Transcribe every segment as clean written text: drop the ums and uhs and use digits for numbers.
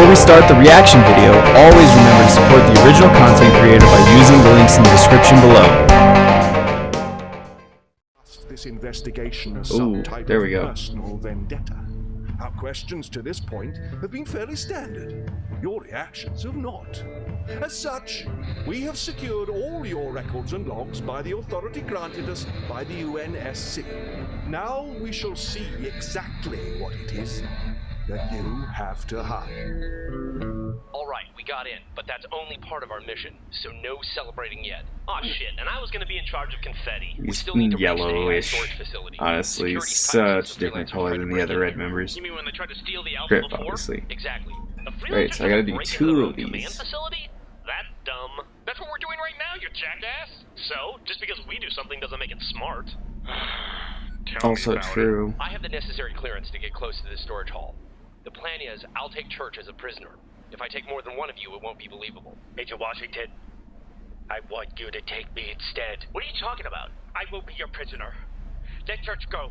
Before we start the reaction video, always remember to support the original content creator by using the links in the description below. This investigation as some type there of we go. personal vendetta. Our questions to this point have been fairly standard. Your reactions have not. As such, we have secured all your records and logs by the authority granted us by the UNSC. Now we shall see exactly what it is that you have to hide. Alright, we got in, but that's only part of our mission, so no celebrating yet. Aw shit, and I was gonna be in charge of confetti. We still need to reach the yellowish. storage facility. Honestly, Security's such tight, different so color than the other red members. You mean when they tried to steal the Alpha Grip, before? obviously. Exactly. Right, so I gotta do 2 of Command these. facility? That's dumb. That's what we're doing right now, you jackass! So, just because we do something doesn't make it smart. Also true. I have the necessary clearance to get close to this storage hall. The plan is, I'll take Church as a prisoner. If I take more than one of you, it won't be believable. Major Washington, I want you to take me instead. What are you talking about? I will be your prisoner. Let Church go.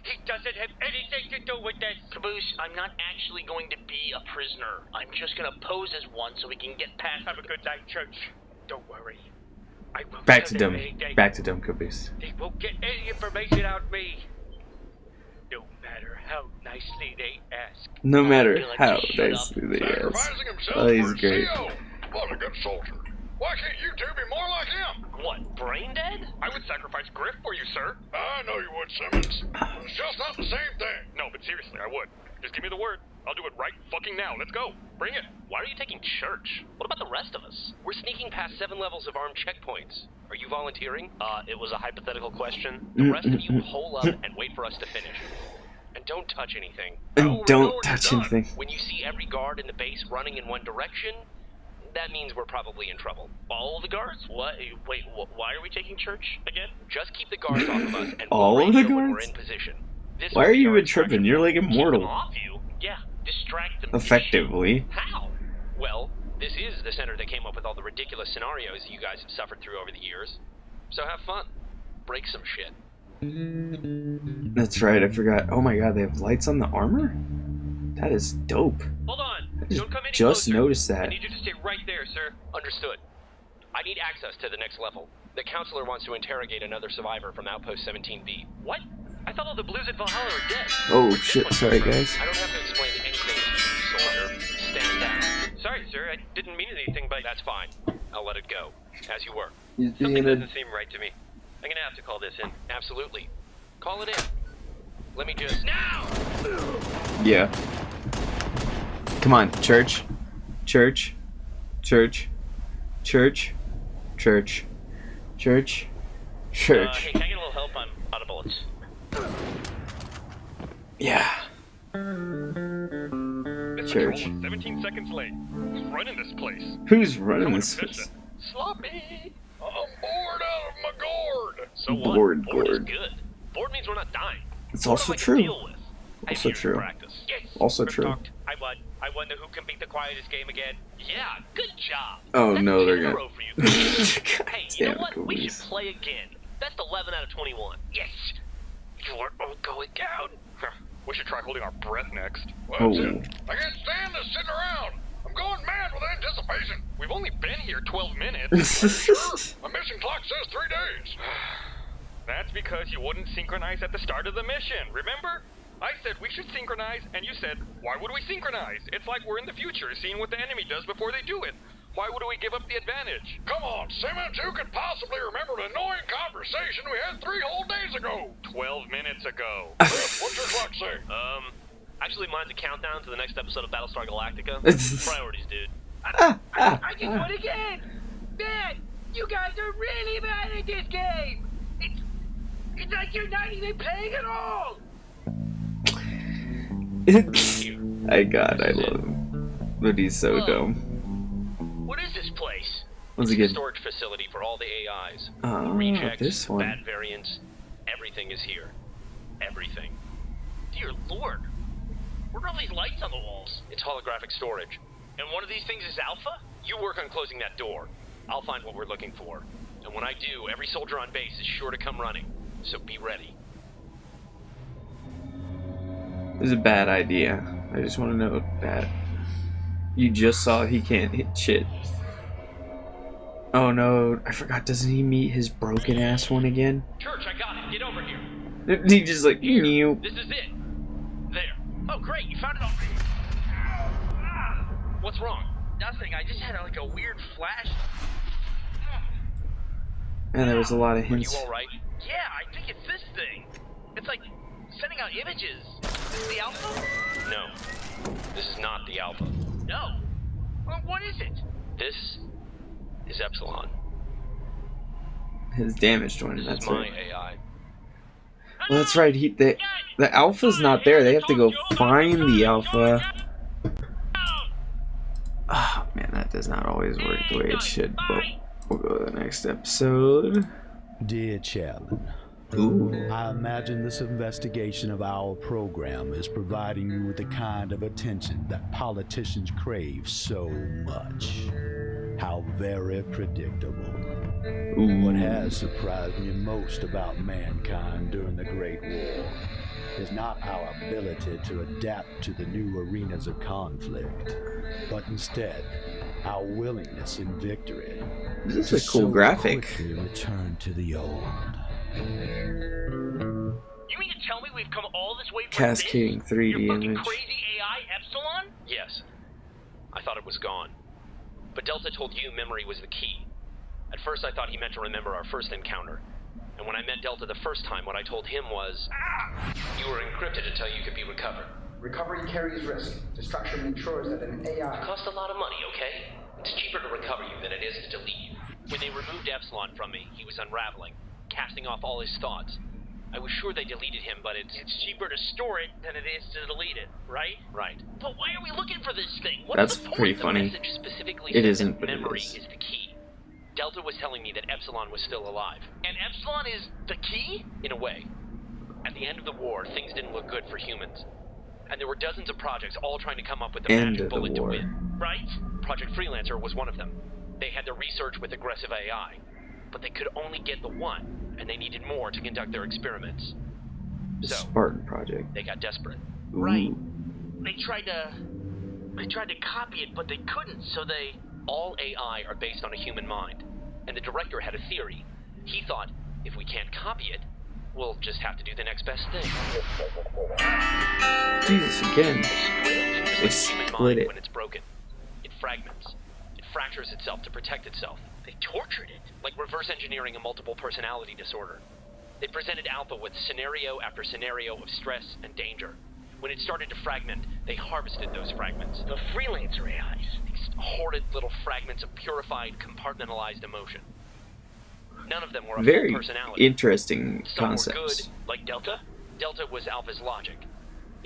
He doesn't have anything to do with this. Caboose, I'm not actually going to be a prisoner. I'm just going to pose as one so we can get past. Have a good night, Church. Don't worry. I will Back to dumb Caboose. They won't get any information out of me. No matter how nicely they ask. No matter how nicely they ask. Sacrificing himself Oh, he's for great. CO. What a good soldier. Why can't you two be more like him? What, brain dead? I would sacrifice Griff for you, sir. I know you would, Simmons. It's just not the same thing. No, but seriously, I would. Just give me the word. I'll do it right fucking now. Let's go. Bring it. Why are you taking Church? What about the rest of us? We're sneaking past 7 levels of armed checkpoints. Are you volunteering? It was a hypothetical question. The rest of you hole up and wait for us to finish. And don't touch anything. And don't touch anything. When you see every guard in the base running in one direction, that means we're probably in trouble. All the guards? What? Wait, why are we taking Church again? Just keep the guards off of us and All we'll of the radio when we're guards? in position. This Why will are be you our even tripping? distraction. You're like Keep them immortal. off you? Yeah, distract them. Effectively. How? Well, this is the center that came up with all the ridiculous scenarios you guys have suffered through over the years. So have fun. Break some shit. That's right, I forgot. Oh my god, they have lights on the armor? That is dope. Hold on. I Don't come any just closer. noticed I that. need you to stay right there, sir. Understood. I need access to the next level. The counselor wants to interrogate another survivor from Outpost 17B. What? I thought all the blues at Valhalla are dead. Oh shit, sorry guys. I don't have to explain anything to you, soldier. Stand down. Sorry, sir. I didn't mean anything, but that's fine. I'll let it go. As you were. Something doesn't seem right to me. I'm gonna have to call this in. Absolutely. Call it in. Let me just... Now! Yeah. Come on, Church. Church. Church. Church. Church. Church. Church. Hey, can I get a little help? I'm out of bullets. Yeah. Church. 17 seconds late. Who's running this place? Who's running this place? Sloppy! I'm bored out of my gourd. So what? Bored Bored is gourd. good. Bored means we're not dying. It's Bored also I can true. deal with. I Also have years of true. Practice. Yes. Also Griff true. talked. I won. I wonder who can beat the quietest game again. Yeah, good job. Oh That's no, 2 they're in a gonna. row for you. Hey, you know Damn, what? We should Caboose. play again. Best 11 out of 21. Yes. You're all going down. We should try holding our breath next. Well, Oh. that's it. I can't stand this sitting around. I'm going mad with anticipation. We've only been here 12 minutes. Sure. My mission clock says 3 days. That's because you wouldn't synchronize at the start of the mission, remember? I said we should synchronize, and you said, why would we synchronize? It's like we're in the future, seeing what the enemy does before they do it. Why would we give up the advantage? Come on, Simmons, who could possibly remember an annoying conversation we had 3 whole days ago? 12 minutes ago. What's your clock say? Actually, mine's a countdown to the next episode of Battlestar Galactica. It's- Priorities, dude. I just won again! Man, you guys are really bad at this game! It's like you're not even playing at all! I love him. But he's so dumb. What is this place? Once It's a again, storage facility for all the AIs. Ah, Rejects, this one. bad variants, everything is here. Everything. Dear Lord, what are all these lights on the walls? It's holographic storage. And one of these things is Alpha? You work on closing that door. I'll find what we're looking for. And when I do, every soldier on base is sure to come running. So be ready. It was a bad idea. I just want to know that. You just saw he can't hit shit. Oh no, I forgot. Doesn't he meet his broken ass one again? Church, I got it. Get over here. He just like, Here. meow. This is it. There. Oh, great. You found it already. What's wrong? Nothing. I just had like a weird flash. And there was a lot of Are hints. you all right? Yeah, I think it's this thing. It's like sending out images. Is this the Alpha? No. This is not the Alpha. No. Well, what is it? This is Epsilon. His damaged one. This That's is my right. AI. Well, that's right. The alpha's not there. They have to go find the alpha. Oh man, that does not always work the way it should. But we'll go to the next episode. Dear Chairman, Ooh. I imagine this investigation of our program is providing you with the kind of attention that politicians crave so much. How very predictable. What has surprised me most about mankind during the Great War is not our ability to adapt to the new arenas of conflict, but instead our willingness in victory. This to is a cool so graphic. quickly return to the old. You mean to tell me we've come all this way for Cascading this? 3D Your fucking image. crazy AI Epsilon? Yes. I thought it was gone. But Delta told you memory was the key. At first I thought he meant to remember our first encounter. And when I met Delta the first time, what I told him was, you were encrypted until you could be recovered. Recovery carries risk. Destruction ensures that an It AI... costs a lot of money, okay? It's cheaper to recover you than it is to delete you. When they removed Epsilon from me, he was unraveling, casting off all his thoughts. I was sure they deleted him, but it's cheaper to store it than it is to delete it, right? right. But why are we looking for this thing? That's What's the pretty point? funny. The message specifically It said isn't, that but it memory is. is the key. Delta was telling me that Epsilon was still alive. And Epsilon is the key? In a way. At the end of the war, things didn't look good for humans. And there were dozens of projects all trying to come up with the End magic of the bullet to war. win. Right? Project Freelancer was one of them. They had their research with aggressive AI, but they could only get the one, and they needed more to conduct their experiments. The So, Spartan Project. they got desperate. Ooh. Right. They tried to copy it, but they couldn't, so they... All AI are based on a human mind, and the director had a theory. He thought, if we can't copy it, we'll just have to do the next best thing. Jesus, again. Just They like the human split mind it. when it's broken. It fragments. It fractures itself to protect itself. They tortured it. Like reverse engineering a multiple personality disorder. They presented Alpha with scenario after scenario of stress and danger. When it started to fragment, they harvested those fragments. The freelancer AIs. These horrid little fragments of purified, compartmentalized emotion. None of them were a Very full personality. interesting Some were concepts. good, like Delta. Delta was Alpha's logic.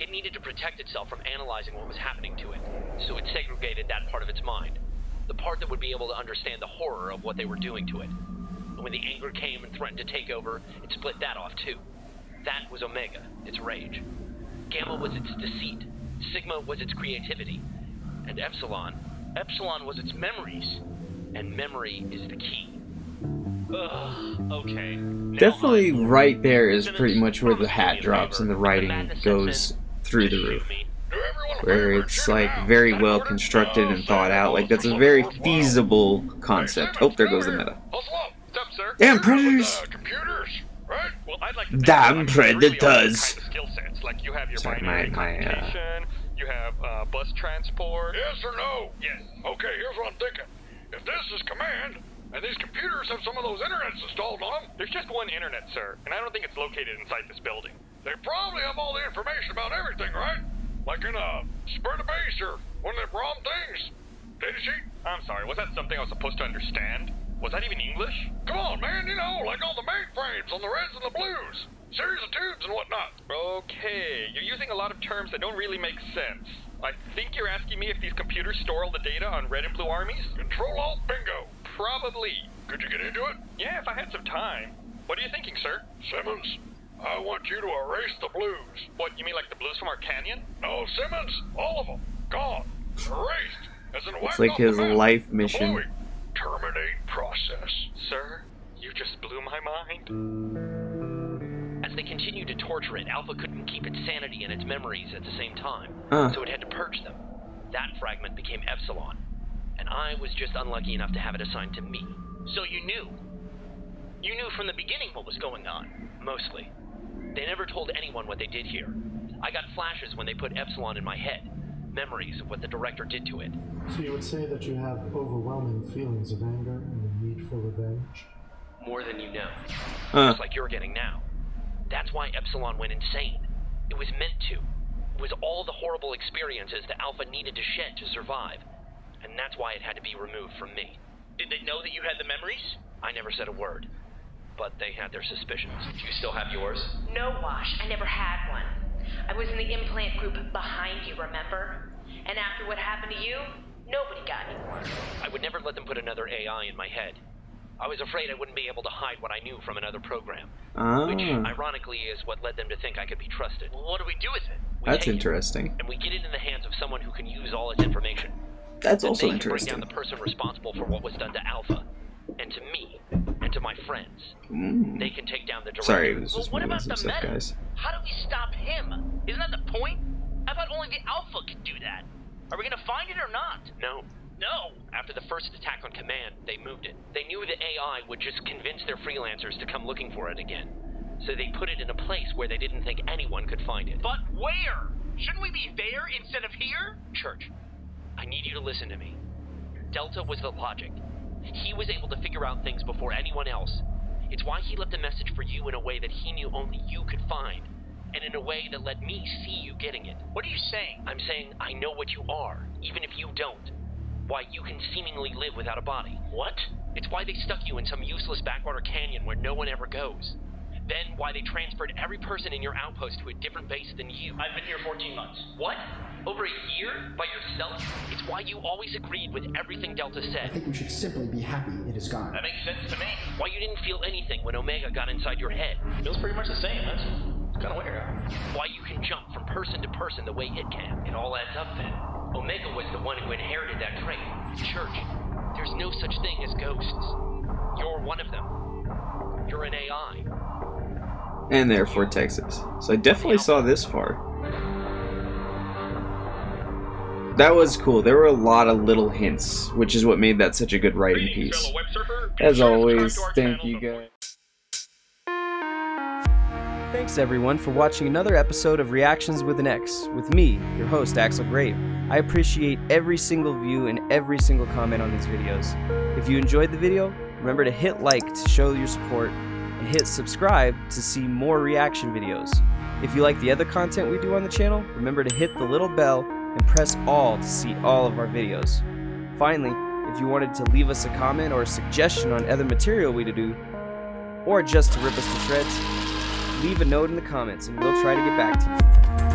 It needed to protect itself from analyzing what was happening to it, so it segregated that part of its mind. The part that would be able to understand the horror of what they were doing to it. And when the anger came and threatened to take over, it split that off too. That was Omega, its rage. Gamma was its deceit. Sigma was its creativity. And Epsilon was its memories. And memory is the key. Ugh, okay. Now Definitely I'm- right there is Simmons, pretty much where the promise to hat me a drops and the favor. writing Madness goes sets in. through the Just roof. shoot me. Do everyone a Where favor and it's shoot like out. very Is that well order? constructed and thought Sam, out. Like that's a looks very worthwhile. feasible Hey, concept. Simmons, Oh, there come goes the here. meta. Hustle up. What's up, sir? Damn With predators! the computers, right? Well, I'd like to think Damn that I'm really all predators. kinds of skill sets. Like you have your Sorry, binary my, computation, you have bus transport. Yes or no? Yes. Okay, here's what I'm thinking. If this is command, and these computers have some of those internets installed on them, There's just one internet, sir, and I don't think it's located inside this building. they probably have all the information about everything, right? Like in a spread of base or one of them ROM things. Data sheet? I'm sorry, was that something I was supposed to understand? Was that even English? Come on, man, you know, like all the mainframes on the reds and the blues. Series of tubes and whatnot. Okay, you're using a lot of terms that don't really make sense. I think you're asking me if these computers store all the data on red and blue armies? Control-Alt-Bingo. Probably. Could you get into it? Yeah, if I had some time. What are you thinking, sir? Simmons, I want you to erase the blues. What, you mean like the blues from our canyon? No, Simmons, all of them. Gone. Erased. As in It's wiped like off his the map. life mission. Deploy. Terminate process. Sir, you just blew my mind. As they continued to torture it, Alpha couldn't keep its sanity and its memories at the same time, so it had to purge them. That fragment became Epsilon, and I was just unlucky enough to have it assigned to me. So you knew? You knew from the beginning what was going on? Mostly. They never told anyone what they did here. I got flashes when they put Epsilon in my head. Memories of what the director did to it. So you would say that you have overwhelming feelings of anger and a need for revenge? More than you know. Just like you're getting now. That's why Epsilon went insane. It was meant to. It was all the horrible experiences the Alpha needed to shed to survive. And that's why it had to be removed from me. Did they know that you had the memories? I never said a word. But they had their suspicions. Do you still have yours? No, Wash. I never had one. I was in the implant group behind you, remember? And after what happened to you, nobody got any more. I would never let them put another AI in my head. I was afraid I wouldn't be able to hide what I knew from another program. Which, ironically, is what led them to think I could be trusted. Well, what do we do with it? That's interesting. And we get it in the hands of someone who can use all its information. That's And also they can bring interesting. down the person responsible for what was done to Alpha, and to me, and to my friends. They can take down the director. Sorry, it was Well, just what moving about some the stuff, meta? guys. How do we stop him? Isn't that the point? I thought only the Alpha could do that. Are we gonna find it or not? No. No. After the first attack on Command, they moved it. They knew the AI would just convince their freelancers to come looking for it again. So they put it in a place where they didn't think anyone could find it. But where? Shouldn't we be there instead of here? Church, I need you to listen to me. Delta was the logic. He was able to figure out things before anyone else. It's why he left a message for you in a way that he knew only you could find. And in a way that let me see you getting it. What are you saying? I'm saying I know what you are, even if you don't. Why you can seemingly live without a body. What? It's why they stuck you in some useless backwater canyon where no one ever goes. Then why they transferred every person in your outpost to a different base than you. I've been here 14 months. What? Over a year? By yourself? It's why you always agreed with everything Delta I said. think we should simply be happy it is gone. That makes sense to me. Why you didn't feel anything when Omega got inside your head. Feels pretty much the same. That's kind of weird. Why you can jump from person to person the way it can. It all adds up then. Omega was the one who inherited that trait. Church, there's no such thing as ghosts. You're one of them. You're an AI. And therefore Texas. So I definitely saw this far. That was cool. There were a lot of little hints, which is what made that such a good writing piece. As always, thank you guys. Thanks everyone for watching another episode of Reactions with an X, with me, your host Axel Grave. I appreciate every single view and every single comment on these videos. If you enjoyed the video, remember to hit like to show your support, and hit subscribe to see more reaction videos. If you like the other content we do on the channel, remember to hit the little bell and press all to see all of our videos. Finally, if you wanted to leave us a comment or a suggestion on other material we to do, or just to rip us to shreds, leave a note in the comments and we'll try to get back to you.